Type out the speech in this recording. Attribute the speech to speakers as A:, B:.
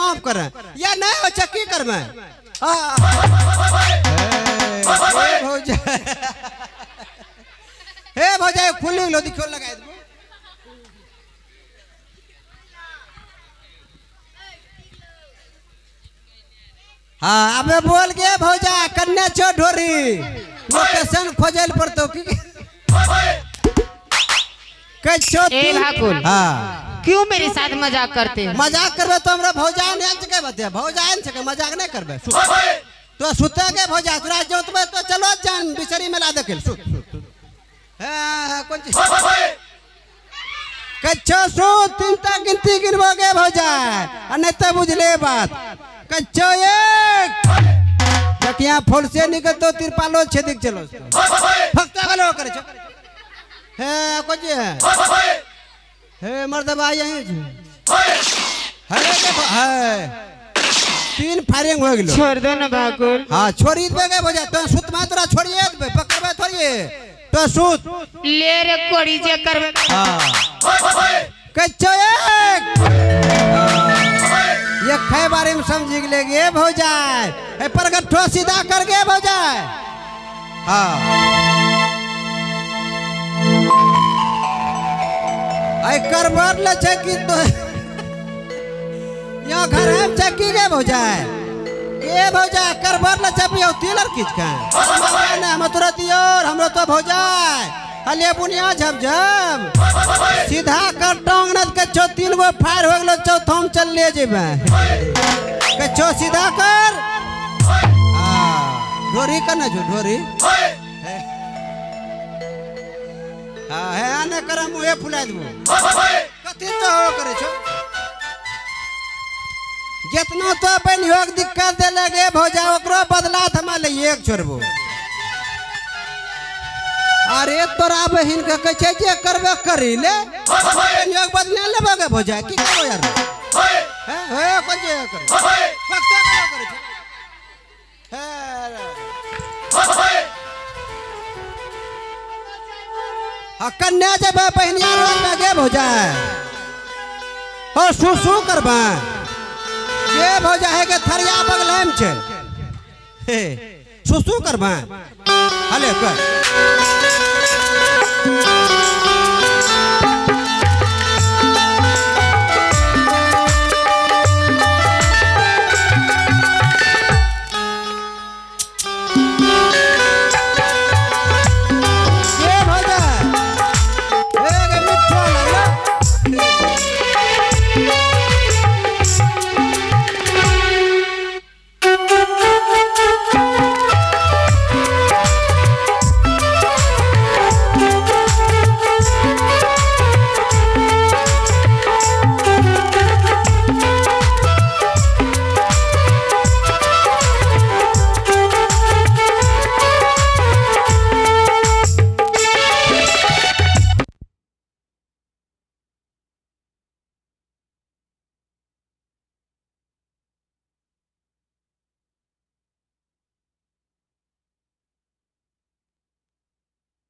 A: माफ कर या नहीं हो चक्की कर मैं हे भौजाई खुली लो दिखो लगाए दो हाँ अबे बोल के भौजा कन्या छो ढोरी लोकेशन खोजल पड़तो की कछो
B: ए भाकुल
A: हाँ
B: क्यों मेरे साथ मजाक करते हो?
A: मजाक करबे तो हमरा भौजा ने सके बते भौजा ने सके मजाक नहीं करबे तो सुते के भौजा तोरा जोतबे तो चलो जान बिचरी में ला देखेल सुत हां कोन चीज कच्छो सुत तीन तक गिनती गिनबो के भौजा आ नहीं तो बुझले बात कच्छो एक जकिया फूल से निकल तो तिरपालो छेदिक चलो फक्ता गलो करे छो हे कोन जी हे मर्दबा यहीं है तीन फायरिंग हो गेलो
B: छोड़ दो ना भाकुल।
A: हां छोड़ी दे के भौजा तो सुत में तोरा छोड़िए दे पकड़बे थोड़ी तो सुत
B: ले रे कोड़ी जे करबे
A: हां कच्चो एक ये खै बारे में समझ लेगे भौजा ए परगठो सीधा कर के भौजा हां आई करबर ले छे कि तो यहाँ घर हम चक्की के भौजा ये भौजा करबर ले छे पियो तिलर किछ का ना हम तोरा दियो हमरो तो भौजा हले बुनिया झमझम सीधा कर टांग न के छो तीन गो फायर हो गेलो चौथम चल ले जेबे के छो सीधा कर हां ढोरी करना जो ढोरी हां है आने करे मुहे फुला देबो कथि तो हो करे छो जितना तो अपन योग दिक्कत दे लगे भौजा ओकरो बदला थमा ले एक छोड़बो अरे तोरा बहिन के कह छै जे करबे करी ले योग बदला लेबो के भौजा की करबो यार हे कोन जे करे फक्ता गलो करे छो हे कन्या जब बहनिया रोज में गे भौजा हो सु करबा ये भौजा है के थरिया बगल में छे हे सु करबा हले कर